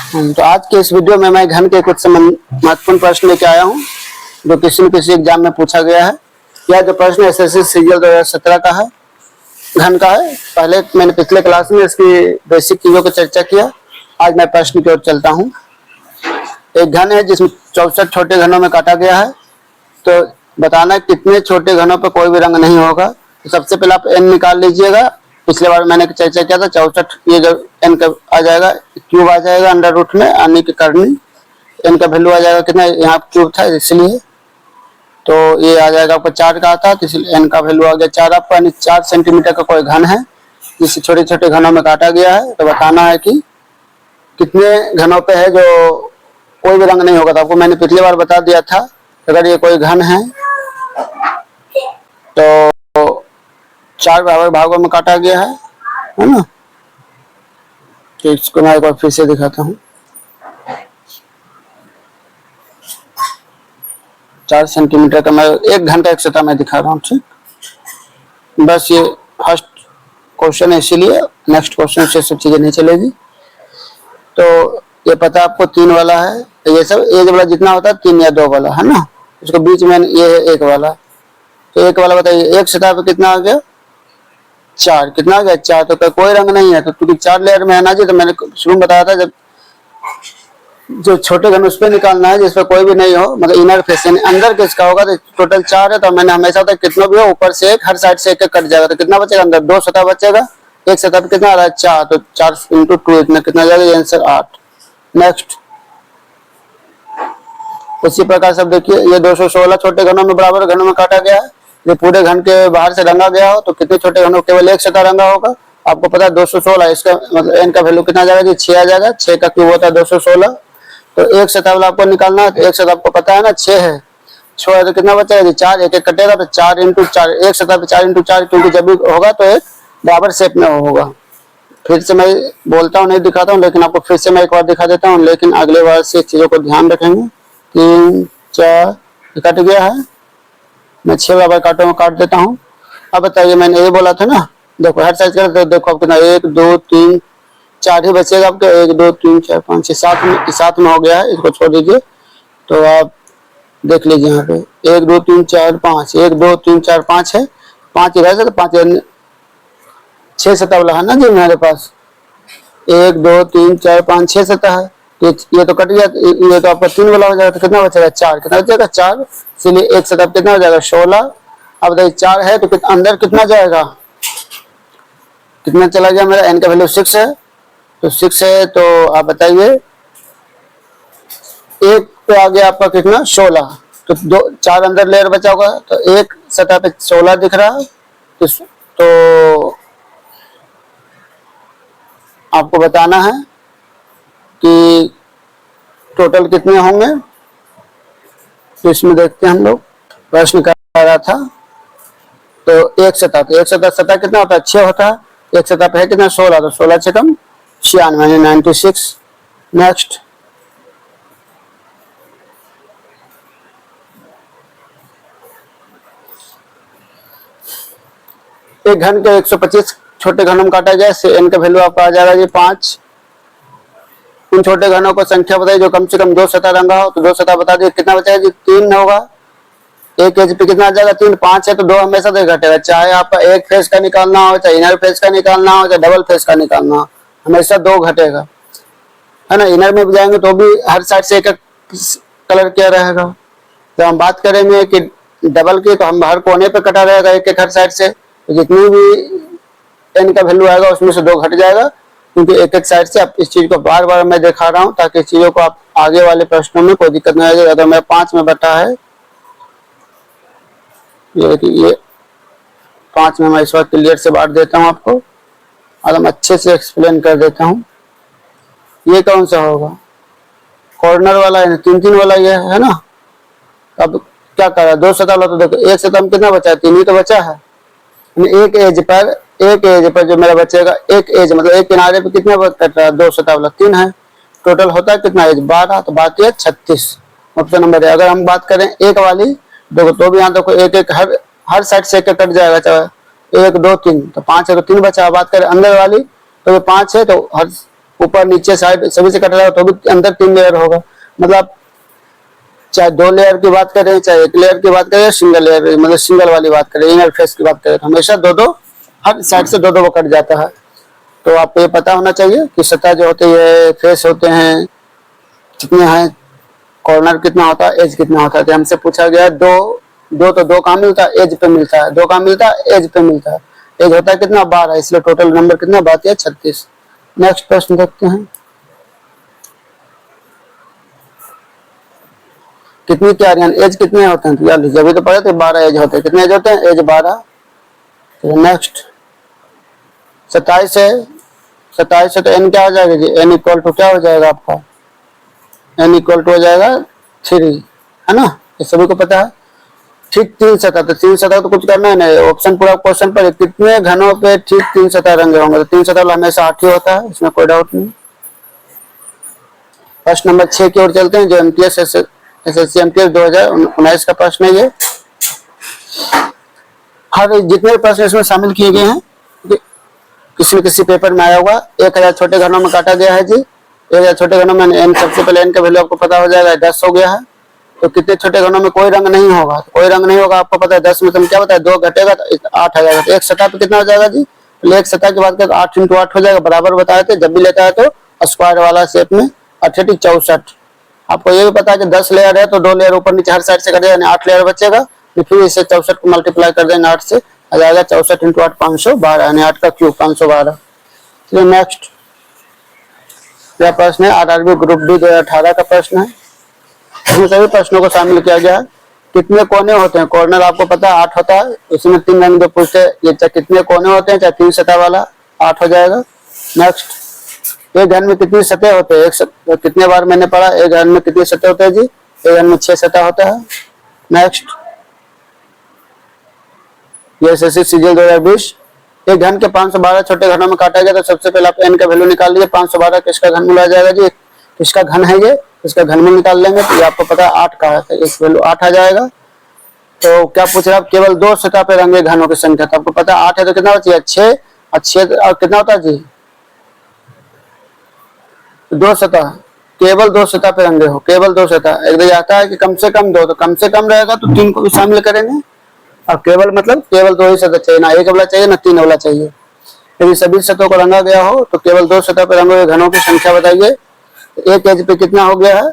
तो आज के इस वीडियो में मैं घन के कुछ महत्वपूर्ण प्रश्न लेके आया हूँ जो किसी न किसी एग्जाम में पूछा गया है। यह जो प्रश्न एसएससी सीजीएल 2017 का है, घन का है। पहले मैंने पिछले क्लास में इसकी बेसिक चीजों की चर्चा किया। आज मैं प्रश्न की ओर चलता हूँ। एक घन है जिसमें 64 छोटे घनों में काटा गया है। तो बताना कितने छोटे घनों पर कोई भी रंग नहीं होगा। तो सबसे पहले आप n निकाल लीजिएगा। पिछले बार मैंने चर्चा किया था 64, ये जो n का आ जाएगा क्यूब आ जाएगा अंडर रूट में आने के करनी। n का वैल्यू आ जाएगा कितना, यहाँ क्यूब था इसलिए, तो ये आ जाएगा आपको 4 का आता है, तो इसलिए n का वैल्यू आ गया 4 आपका। 4 सेंटीमीटर का कोई घन है जिसे छोटे छोटे घनों में काटा गया है। तो बताना है कि कितने घनों पे है जो कोई भी रंग नहीं होगा। तो आपको मैंने पिछली बार बता दिया था, अगर ये कोई घन है तो 4 बराबर भागों में काटा गया है ना। तो इसको मैं एक बार फिर से दिखाता हूँ। 4 सेंटीमीटर का मैं एक घन का एक सतह मैं दिखा रहा हूँ, ठीक। बस ये फर्स्ट क्वेश्चन है इसीलिए नेक्स्ट क्वेश्चन से सब चीजें नहीं चलेगी। तो ये पता आपको 3 वाला है, ये सब एक वाला जितना होता है 3 या 2 वाला है ना। उसको बीच में ये है 1 वाला। तो 1 वाला बताइए एक सतह पे कितना आ गया 4, कितना आ गया 4। तो कोई रंग नहीं है, तो क्योंकि 4 लेयर में है ना जी। तो मैंने शुरू में बताया था जब जो छोटे घन उस पर निकालना है जिस पर कोई भी नहीं हो, मतलब इनर फेस यानी अंदर किसका होगा। तो टोटल 4 है, तो मैंने हमेशा होता है कितना भी हो ऊपर से एक, हर साइड से एक कट जाएगा। तो कितना बचेगा अंदर 2 सतह बचेगा। एक सतह पे कितना आ रहा है 4, तो 4 × 2 इतना कितना जाएगा, ये आंसर 8। नेक्स्ट उसी प्रकार से देखिए ये 216 छोटे घनों में बराबर घनों में काटा गया है। ये पूरे घन के बाहर से रंगा गया हो तो कितने छोटे घनों केवल एक सतह रंगा होगा। आपको पता है 216, इसका मतलब n का वैल्यू कितना जाएगा जी 6 आ जाएगा। 6 का क्यूब होता है 216। तो एक सतह वाला आपको निकालना है, तो एक सतह आपको पता है ना 6 है। 6 है तो कितना बचेगा जी 4, एक एक कटेगा तो 4 × 4, एक सतह पे 4 × 4, क्योंकि जब भी होगा तो एक बराबर शेप में होगा। फिर से मैं बोलता हूँ नहीं दिखाता हूँ, लेकिन आपको फिर से मैं एक बार दिखा देता हूँ, लेकिन अगले बार से चीजों को ध्यान रखेंगे। 3 4 कट गया है, मैं 6 बराबर काटों में काट देता हूँ। अब बताइए मैंने ये बोला था ना, देखो हर साइज कर देखो आप कितना 1 2 3 4 ही बचेगा आपके। 1 2 3 4 5 6 7 में हो गया है, इसको छोड़ दीजिए। तो आप देख लीजिए यहाँ पे 1 2 3 4 5, 1 2 3 4 5 है, 5 ही रह 5 6 सतह वाला है ना जी मेरे पास। 1 2 3 4 5 6 सतह है, ये तो कट गया। ये तो आपका 3 वाला हो जाएगा, तो कितना बचेगा 4, कितना बचेगा 4, इसलिए एक सतह कितना हो जाएगा 16। अब बताइए 4 है तो अंदर कितना जाएगा, कितना चला गया मेरा, n का वैल्यू 6 है। तो 6 है तो आप बताइए एक पे आ गया आपका कितना 16। तो 4 अंदर लेयर बचा होगा, तो एक सतह पे 16 दिख रहा है। तो आपको बताना है कि टोटल कितने होंगे। तो इसमें देखते हैं हम लोग प्रश्न कर रहा था। तो एक सतह कितना होता है 6 होता है। एक सतह पे है कितना 16, तो 16 से कम 96 96। नेक्स्ट एक घन के 125 छोटे घनों में काटा गया, से n का वैल्यू आपका आ जाएगा जी 5। उन छोटे घनों को संख्या बताइए जो कम से कम 2 सतह रंगा हो। तो 2 सतह बता दिए कितना बचेगा जी 3 होगा। एक एज पे कितना आ जाएगा 3, 5 है तो 2 हमेशा से घटेगा। चाहे आपका एक फेस का निकालना हो, चाहे इनर फेस का निकालना हो, चाहे डबल फेस का निकालना हो, हमेशा 2 घटेगा है ना। इनर में भी जाएंगे तो भी हर साइड से एक कलर किया रहेगा। तो हम बात करेंगे कि डबल की, तो हम हर कोने पे कटा रहेगा एक एक हर साइड से। तो जितनी भी n का वैल्यू आएगा उसमें से 2 घट जाएगा, क्योंकि एक एक साइड से। आप इस चीज को बार बार मैं दिखा रहा हूँ ताकि चीजों को आप आगे वाले प्रश्नों में कोई दिक्कत नहीं आएगी। अगर मैं 5 में बटा है, ये 5 में मैं इस बार क्लियर से बांट देता हूँ आपको और हम अच्छे से एक्सप्लेन कर देता हूँ। ये कौन सा होगा, कॉर्नर वाला है, 3 वाला ये है ना। अब क्या कर रहा है 2 सतह वाला, तो देखो एक सतह में कितना बचा है 3 ही तो बचा है। एक एज पर जो मेरा बचेगा, एक एज मतलब एक किनारे पे कितना कट रहा है 2 सतह वाला 3 है। टोटल होता है कितना एज 12, तो बाकी है 36 ऑप्शन नंबर है। अगर हम बात करें एक वाली देखो, तो भी यहाँ देखो एक एक हर साइड से एक कट जाएगा। चाहे 1 2 3, तो 5 है तो 3 बचा। बात करें अंदर वाली तो ये 5 है, तो हर ऊपर नीचे साइड सभी से कट रहा है तो भी अंदर 3 लेयर होगा। मतलब चाहे 2 लेयर की बात करें, चाहे 1 लेयर की बात करें, सिंगल लेयर मतलब सिंगल वाली बात करें, इनर फेस की बात करें, तो हमेशा 2-2 हर साइड से 2-2 कट जाता है। तो आपको ये पता होना चाहिए कि सतह जो होती है, फेस होते हैं कितने हैं, कॉर्नर कितना होता है, एज कितना होता है। तो हमसे पूछा गया 2 तो 2 कहाँ मिलता है, एज पे मिलता है, 2 कहाँ मिलता है, एज पे मिलता है। एज होता है कितना, 12, इसलिए टोटल नंबर कितना, 12 × 36। नेक्स्ट प्रश्न देखते हैं। कितनी क्यारियां, एज कितने होते हैं, तो यार जब भी तो पढ़े थे 12 एज होते हैं। कितने एज होते हैं, एज 12। तो नेक्स्ट 27 है, 27 है तो एन क्या हो जाएगा जी, एन इक्वल टू क्या हो जाएगा आपका, एन इक्वल टू हो जाएगा 3, है ना, ये सभी को पता है। ठीक 3 सतह, तो 3 सतह तो कुछ करना है नहीं, ऑप्शन पूरा क्वेश्चन पर कितने घनों पे ठीक 3 सतह रंगे होंगे, तो 3 सतह हमेशा 8 ही होता है, इसमें कोई डाउट नहीं। प्रश्न नंबर 6 की ओर चलते हैं, जो एमटीएस एसएससी एमटीएस 2019 का प्रश्न है। ये हर जितने भी प्रश्न इसमें शामिल किए गए हैं किसी न किसी पेपर में आया होगा। 1000 छोटे घनों में काटा गया है जी, 1000 छोटे घनों में एन, सबसे पहले एन का वैल्यू आपको पता हो जाएगा, 10 हो गया है। तो कितने छोटे घनों में कोई रंग नहीं होगा, कोई रंग नहीं होगा आपको पता है, 10 में तुम क्या बताया, 2 घटेगा तो 8 आ जाएगा। तो एक सतह पे कितना हो जाएगा जी, तो एक सतह की बात करें तो 8 × 8 हो जाएगा, बराबर बताए थे। जब भी लेता है तो स्क्वायर वाला शेप में, 8 × 64। आपको ये भी पता है कि 10 लेयर है तो 2 लेयर ऊपर नीचे हर साइड से कट जाएगा, 8 लेयर बचेगा। फिर इसे 64 को मल्टीप्लाई कर देंगे 8 से, आ जाएगा 64 × 8 512, यानी 8 का क्यूब 512। चलिए नेक्स्ट यह प्रश्न है आरआरबी ग्रुप डी 2018 का प्रश्न है। इसमें सभी प्रश्नों को शामिल किया गया है। कितने कोने होते हैं, कॉर्नर आपको पता है 8 होता है, उसमें 3 रंग जो पूछते हैं, ये चाहे कितने कोने होते हैं, चाहे 3 सतह वाला 8 हो जाएगा। नेक्स्ट एक घन में कितनी सतह होते हैं, एक कितने बार मैंने पढ़ा, एक घन में कितनी सतह होते हैं जी, एक घन में 6 सतह होता है। नेक्स्ट ये एसएससी सीजीएल 2020, एक घन के 512 छोटे घनों में काटा गया, तो सबसे पहले आप एन का वैल्यू निकाल लीजिए, 512 किसका घन मिला जाएगा जी, किसका घन है ये, इसका घन में निकाल लेंगे तो ये आपको पता है 8 का है, तो इस वैल्यू 8 आ जाएगा। तो क्या पूछ रहा है, केवल 2 सतह पे रंगे घनों की संख्या, तो आपको पता है 8 है तो कितना बचिए 6, और 6 और कितना होता है जी, 2 सतह, केवल 2 सतह पे रंगे हो, केवल 2 सतह। एक दिन आता है कि कम से कम 2, तो कम से कम रहेगा तो 3 को भी शामिल करेंगे, और केवल मतलब केवल 2 ही सतह चाहिए, ना 1 वाला चाहिए ना 3 वाला चाहिए। यदि सभी सतहों को रंगा गया हो तो केवल 2 सतह पे रंगे हुए घनों की संख्या बताइए। तो एक एज पे कितना हो गया है,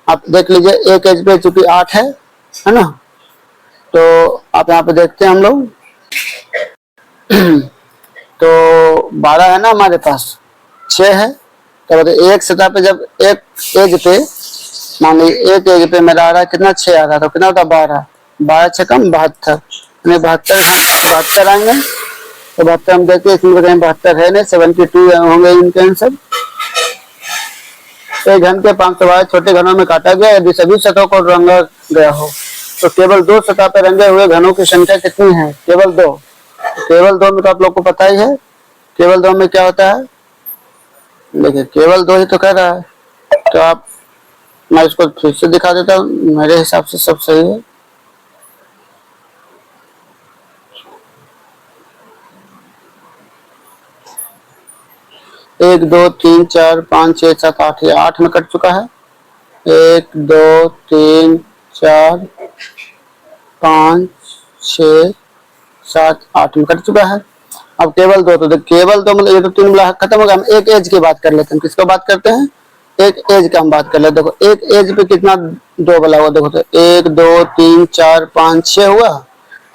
आप देख लीजिए, एक एज पे चूंकि 8 है ना, तो आप यहाँ पे देखते हैं हम लोग तो 12 है ना हमारे पास, 6 है, तो एक सतह पे जब एक एज पे मान लीजिए एक एज पे मेरा आ रहा है कितना, 6 आ रहा, तो कितना होता है 12, 12 से कम 72, 72 आएंगे। तो 72 हम देखते हैं, इसमें 72 है नहीं, 72 होंगे इनके आंसर। एक घन के 512 छोटे घनों में काटा गया, यदि सभी सतहों को रंगा गया हो तो केवल 2 सतह पर रंगे हुए घनों की संख्या कितनी है, केवल 2। केवल 2 में तो आप लोग को पता ही है, केवल 2 में क्या होता है, देखिए केवल 2 ही तो कह रहा है। तो आप, मैं इसको फिर से दिखा देता हूँ, मेरे हिसाब से सब सही है। एक 2 3 4 5 6 7 8, ये 8 में कट चुका है, 1 2 3 4 5 6 7 8 में कट चुका है। अब केवल 2, तो केवल 2 मतलब ये तो 3 वाला खत्म हो गया। हम एक एज की बात कर लेते हैं, किसको बात करते हैं, एक एज का हम बात कर लेते हैं। देखो एक एज पे कितना 2 वाला हुआ, देखो तो 1 2 3 4 5 6 हुआ,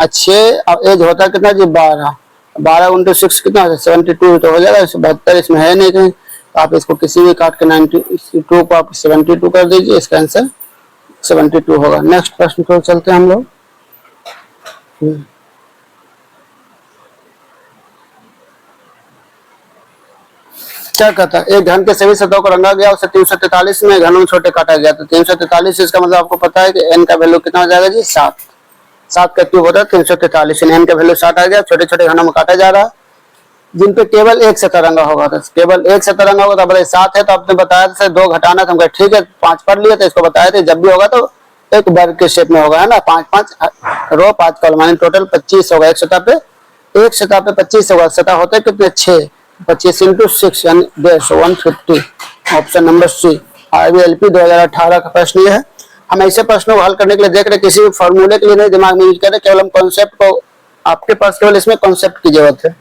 और 6 अब एज होता है कितना जी 12, 12 × 6 कितना है 72, तो हो जाएगा 72, इसमें है नहीं कहीं, तो आप इसको किसी भी काट के 92 को आप 72 कर दीजिए, इसका आंसर 72 होगा। नेक्स्ट प्रश्न को चलते हैं हम लोग। क्या कहता है, एक घन के सभी सतहों को रंगा गया, उसे 343 में घनों में छोटे काटा गया, तो 343 इसका मतलब आपको पता है कि एन का वैल्यू कितना हो जाएगा जी 7, 7 का क्यूब होता है 343, एन का वैल्यू 7 आ गया। छोटे छोटे घनों में काटा जा रहा है जिन पे केवल एक सतह रंगा होगा, तो केवल एक सतह रंगा होगा, तो 7 है तो आपने बताया था 2 घटाना था, हम कहे ठीक है 5 पढ़ लिए, तो इसको बताया थे जब भी होगा तो एक वर्ग के शेप में होगा, है ना, 5 रो 5 कॉलम, माने टोटल 25 होगा। एक सतह पे 25 होगा, सतह होते कितने 6, 25 इंटू 6 यानी 150। ऑप्शन नंबर सी IBLP 2018 का प्रश्न ये है। हम ऐसे प्रश्नों को हल करने के लिए देख रहे, किसी भी फॉर्मूले के लिए नहीं दिमाग में यूज कर रहे, केवल हम कॉन्सेप्ट को, आपके पास केवल इसमें कॉन्सेप्ट की जरूरत है,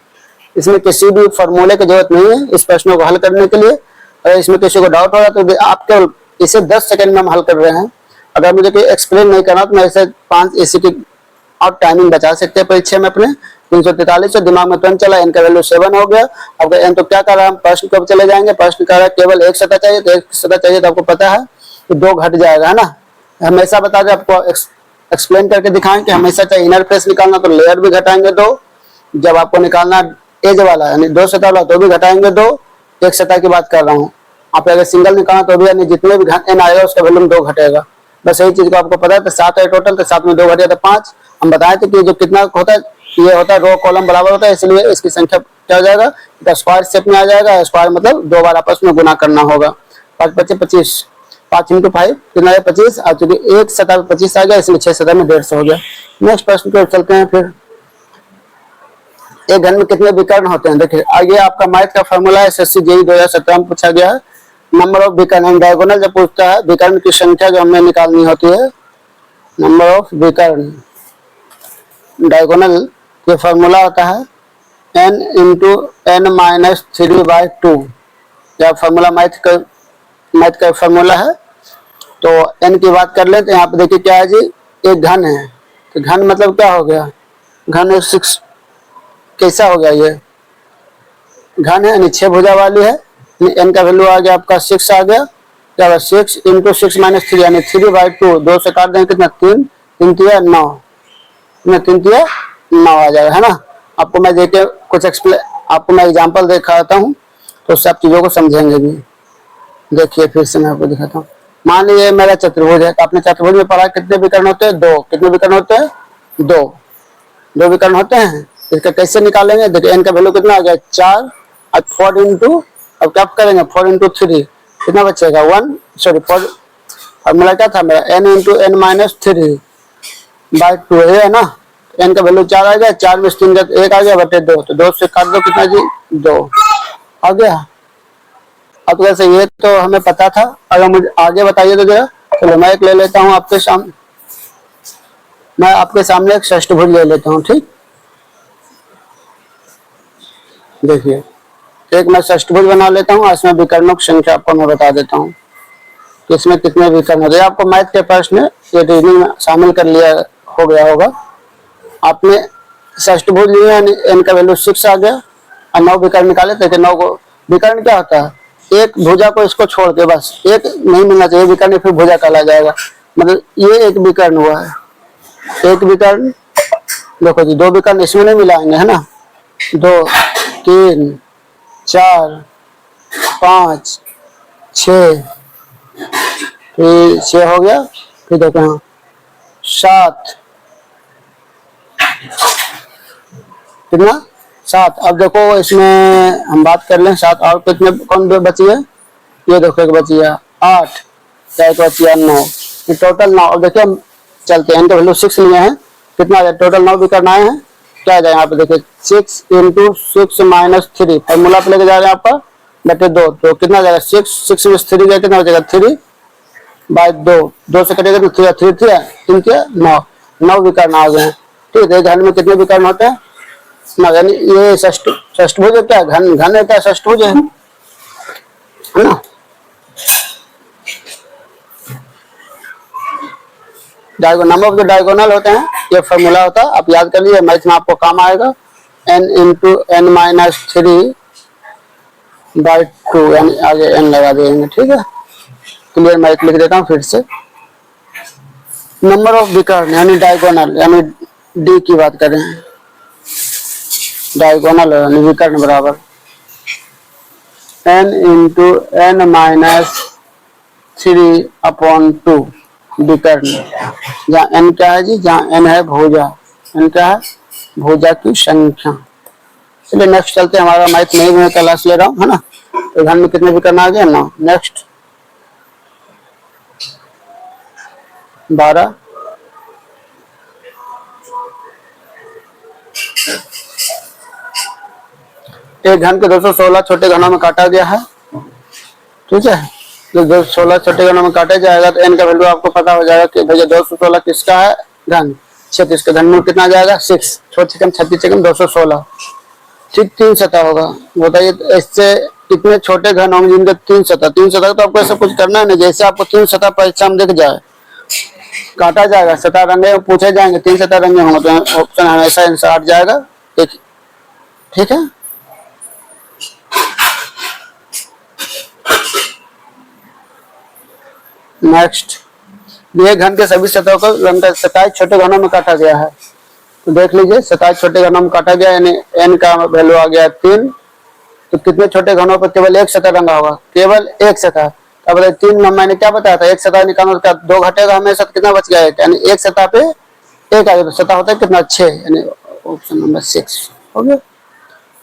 इसमें किसी भी फॉर्मूले की जरूरत नहीं है इस प्रश्नों को हल करने के लिए। अगर इसमें किसी को डाउट हो रहा तो आप केवल इसे 10 सेकंड में हम हल कर रहे हैं। अगर मुझे कोई एक्सप्लेन नहीं करना तो मैं इसे 5 इसी की आप टाइमिंग बचा सकते हैं परीक्षा में अपने। 343 से दिमाग में तुरंत चला, n का वैल्यू 7 हो गया। अब n तो क्या कर रहा है, हम प्रश्न कब चले जाएंगे, प्रश्न कर रहा है केवल एक सतह चाहिए, तो एक सतह चाहिए तो आपको पता है कि 2 घट जाएगा, है ना। हमेशा बता दें आपको, एक्सप्लेन करके दिखाएं कि हमेशा चाहे इनर फेस निकालना तो लेयर भी घटाएंगे 2, जब आपको निकालना एज वाला यानी 2 सतह वाला तो भी घटाएंगे 2, एक सतह की बात कर रहा हूँ। आप अगर सिंगल निकालना तो भी यानी जितने भी n आएगा उसका वैल्यू 2 घटेगा। बस यही चीज को आपको पता है। तो 7 है टोटल, तो 7 में 2 घटेगा तो 5। हम बताए थे कि जो कितना होता है, ये होता है रो कॉलम बराबर होता है, इसलिए इसकी संख्या क्या हो जाएगा, स्क्वायर शेप में आ जाएगा। स्क्वायर मतलब 2 बार आपस में गुना करना होगा। 5 × 25 = 25, 5 × 5 कितना है 25। अब चूंकि एक सतह 25 आ गया इसलिए 6 सतह में 150 हो गया। नेक्स्ट प्रश्न पे चलते हैं। फिर एक घन में कितने विकर्ण होते हैं, देखिए आगे आपका मैथ का फॉर्मूला है, SSC JEE 2017 में पूछा गया है। नंबर ऑफ विकर्ण, डायगोनल जब पूछता है विकर्ण की संख्या जो हमें निकालनी होती है, नंबर ऑफ विकर्ण डायगोनल ये फॉर्मूला होता है n × n-3/2। यह फॉर्मूला मैथ का फॉर्मूला है। तो n की बात कर लें तो यहाँ पे देखिए क्या है जी, एक घन है। तो घन मतलब क्या हो गया, घन 6 कैसा हो गया, ये घन है यानी 6 भुजा वाली है। n का वैल्यू आ गया आपका 6 आ गया। क्या 6 × 6 - 3 यानी 3/2। 2 से काट देंगे कितना, 3, 3 × 9, 3 × 9 आ जाएगा, है ना। आपको मैं देखे कुछ आपको मैं एग्जांपल दिखाता हूँ तो सब चीजों को समझेंगे भी। देखिए फिर से मैं आपको दिखाता हूँ। मान लीजिए मेरा चतुर्भुज है, तो आपने चतुर्भुज में पढ़ा कितने विकर्ण होते हैं, 2। कितने विकर्ण होते हैं, 2 विकर्ण होते हैं। इसका कैसे निकालेंगे, देखिए n का वैल्यू कितना आ गया 4। अब 4 इंटू, अब क्या करेंगे 4 × 3 कितना बचेगा 1, सॉरी 4 फॉर्मूला क्या था मेरा, n × n-3/2 है ना। n का वैल्यू 4 आ गया, 4 में 3 1 आ गया बटे 2, तो 2 से काट दो कितना जी 2 आ गया। अब वैसे ये तो हमें पता था, अगर मुझे आगे बताइए तो जरा। चलो मैं एक ले लेता हूँ आपके सामने, मैं आपके सामने एक षष्ठभुज ले लेता हूँ, ठीक। देखिए एक मैं षष्ठभुज बना लेता हूँ, इसमें विकर्णों की संख्या आपको मैं बता देता हूँ कि इसमें कितने विकर्ण होते हैं। आपको मैथ के प्रश्न ये रीजनिंग में शामिल कर लिया हो गया होगा। आपने षष्ठभुज लिया यानी n का वैल्यू 6 आ गया और 9 विकर्ण निकाले। देखिए 9 को विकर्ण क्या होता है, एक भुजा को इसको छोड़ के बस एक नहीं मिलना चाहिए विकर्ण, फिर भुजा कहला जाएगा। मतलब ये एक विकर्ण हुआ है, एक विकर्ण। देखो जी 2 विकर्ण इसमें नहीं मिलाएंगे, है ना। 2, 3, 4, 5, 6, फिर 6 हो गया। फिर देखो यहाँ 7, कितना 7। अब देखो इसमें हम बात कर लें 7 और कितने कौन बची है, ये देखो एक बची है 8, एक बची है 9, टोटल 9। अब देखिए हम चलते हैं, इनका वैल्यू 6 लिए हैं, कितना आ जाए टोटल 9 विकर्ण आए हैं। क्या आ जाए यहाँ पे देखिए 6 × 6 - 3 फॉर्मूला पे लेके जा रहे हैं आपका बटे 2, तो कितना आ जाएगा 6 में 3 गया कितना हो जाएगा 3/2। 2 से कटेगा तो 3 3 9, 9 विकर्ण आ गए हैं, ठीक है। घन में कितने विकर्ण होते हैं ना, यानी ये षष्ठभुज है, क्या घन है, क्या षष्ठभुज है ना। नंबर ऑफ जो डायगोनल होते हैं ये फॉर्मूला होता है, आप याद कर लीजिए, मैथ में आपको काम आएगा। n × n-3/2 यानी आगे n लगा देंगे, ठीक है। क्लियर, मैथ लिख देता हूँ फिर से। नंबर ऑफ विकर्ण यानी डायगोनल यानी d की बात करें, डायगोनल यानी विकर्ण बराबर n × n-3/2 विकर्ण। जहाँ n क्या है जी, जहाँ n है भुजा, n क्या है भुजा की संख्या। चलिए नेक्स्ट चलते हैं, हमारा मैथ नहीं मैं क्लास ले रहा हूँ, है ना। तो घन में कितने विकर्ण आ गए 9। नेक्स्ट 12, एक घन के 216 छोटे घनों में काटा गया है, ठीक है। तो 216 छोटे घनों में काटा जाएगा तो n का वैल्यू आपको पता हो जाएगा कि भैया 216 किसका है, घन। 36 का घन में कितना जाएगा 6, 36 216, ठीक। 3 सतह होगा। बताइए इससे कितने छोटे घन होंगे जिनके 3 सतह। 3 सतह तो आपको ऐसा कुछ करना है ना, जैसे आपको 3 सतह परीक्षा में दिख जाए, काटा जाएगा, सतह रंगे पूछे जाएंगे 3 सतह रंगे होंगे तो ऑप्शन हमेशा आंसर हट जाएगा, ठीक है। नेक्स्ट, ये घन के सभी सतहों को 27 छोटे घनों में काटा गया है। तो देख लीजिए 27 छोटे घनों में काटा गया, यानी n का वैल्यू आ गया 3। तो कितने छोटे घनों पर केवल एक सतह रंगा होगा, केवल एक सतह। अब 3 मैंने क्या बताया था, एक सतह निकालना था, 2 घटेगा हमेशा, कितना बच गया, यानी एक सतह पे एक आ गया, तो सतह होता है कितना 6, यानी ऑप्शन नंबर 6 हो गया।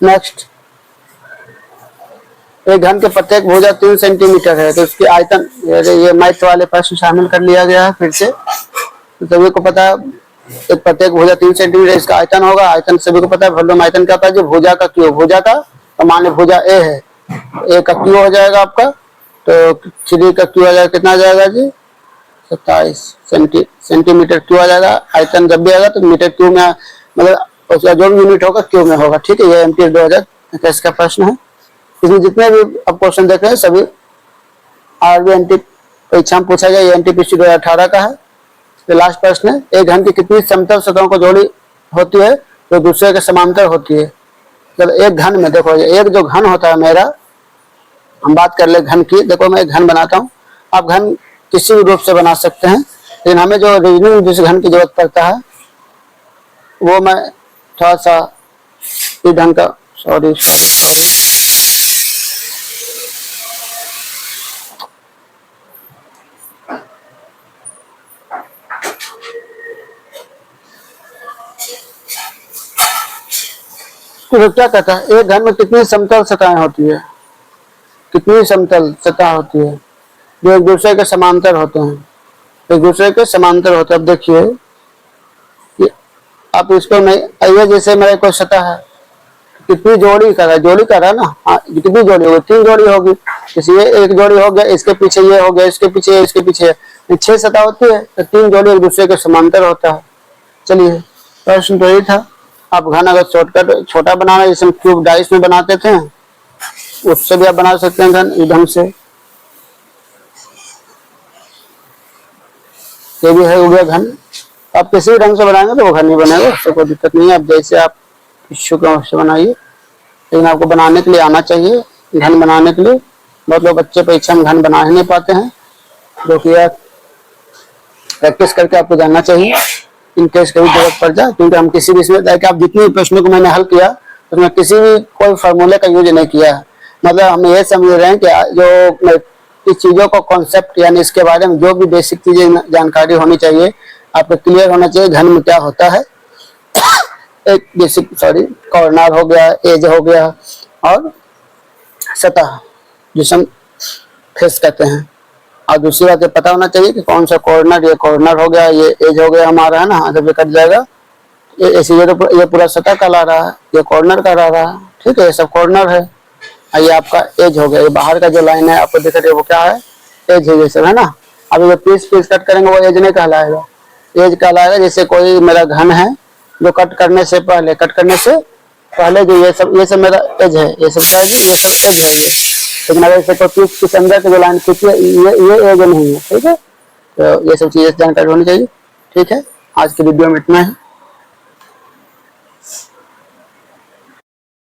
नेक्स्ट, एक घन के प्रत्येक भुजा 3 सेंटीमीटर है, तो इसकी आयतन, ये मैथ वाले प्रश्न शामिल कर लिया गया है फिर से। तो सभी को पता है एक प्रत्येक भुजा 3 सेंटीमीटर इसका आयतन होगा। आयतन सभी को पता है, वॉल्यूम आयतन क्या होता है, जो भुजा का क्यू, भुजा का, तो मान लो भुजा ए है, ए का क्यू हो जाएगा आपका, तो 3 का क्यू आ जाएगा, कितना आ जाएगा जी 27 सेंटीमीटर क्यू आ जाएगा। आयतन जब भी आएगा तो मीटर क्यू में, मतलब उसका जो भी यूनिट होगा क्यू में होगा, ठीक है। ये एमपीएस 2021 का प्रश्न है। इसमें जितने भी आप क्वेश्चन देख रहे हैं सभी आरबी एनटी परीक्षा में पूछा गया। ये एनटीपीसी 2018 का है। तो लास्ट प्रश्न है, एक घन की कितनी समतल सतहों को जोड़ी होती है जो दूसरे के समांतर होती है। जब एक घन में देखो, एक जो घन होता है मेरा, हम बात कर ले घन की, देखो मैं एक घन बनाता हूँ, आप घन किसी भी रूप से बना सकते हैं, लेकिन हमें जो रीजनिंग जिस घन की जरूरत पड़ता है वो मैं थोड़ा सा इस ढंग का, सॉरी तो क्या कहता है, एक घन में कितनी समतल सतहें होती है, कितनी समतल सतह होती है जो एक दूसरे के समांतर होते हैं, एक दूसरे के समांतर होते हैं। अब देखिए आप इसको नहीं, आइए जैसे मेरे कोई सतह है, कितनी जोड़ी कर रहा है, जोड़ी कर रहा है ना, हाँ कितनी जोड़ी होगी, 3 जोड़ी होगी। इसलिए एक जोड़ी हो गया, इसके पीछे ये हो गया, इसके पीछे, इसके पीछे 6 सतह होती है, तो 3 जोड़ी एक दूसरे के समांतर होता है। चलिए प्रश्न तो यही था। आप घन अगर शॉर्टकट छोटा बनाना, जैसे क्यूब डाइस में बनाते थे, उससे भी आप बना सकते हैं घन इस ढंग से। ये भी है, हो गया घन। आप किसी भी ढंग से बनाएंगे तो वो घन नहीं बनेगा, उससे कोई दिक्कत नहीं है। आप जैसे आप इश्यू के से बनाइए, लेकिन आपको बनाने के लिए आना चाहिए। घन बनाने के लिए बहुत लोग बच्चे परीक्षा में घन बना ही नहीं पाते हैं, जो कि प्रैक्टिस करके आपको जानना चाहिए इन केस कभी जरूरत पड़ जाए। क्योंकि हम किसी भी इसमें, आप जितने प्रश्नों को मैंने हल किया उसमें किसी भी कोई फार्मूले का यूज नहीं किया है। मतलब हम ये समझ रहे हैं कि जो इस चीजों को कॉन्सेप्ट, यानी इसके बारे में जो भी बेसिक चीजें जानकारी होनी चाहिए आपको क्लियर होना चाहिए। घन में क्या होता है, एक बेसिक, सॉरी, कॉर्नर हो गया, एज हो गया, और सतह जिसे हम फेस कहते हैं। और दूसरी बात ये पता होना चाहिए कि कौन सा कॉर्नर, ये कॉर्नर हो गया, ये एज हो गया हमारा, है ना, जब ये कट जाएगा ये पूरा सतह कहला रहा है, ये कॉर्नर कहला रहा है, ठीक है, ये सब कॉर्नर है। ये आपका एज हो गया, ये बाहर का जो लाइन है आपको दिख रही है वो क्या है, एज है, जैसे, है ना। अब ये पीस कट करेंगे वो एज नहीं कहलाएगा, एज कहलाएगा। जैसे कोई मेरा घन है जो कट करने से पहले जो ये सब मेरा एज है, ये सब क्या है, ये सब एज है ये। लेकिन अगर इसे कोई पीस किस अंदर के जो लाइन खींची है, ये एज नहीं है, ठीक है। तो ये सब चीजें जानकारी होनी चाहिए, ठीक है। आज की वीडियो में इतना ही।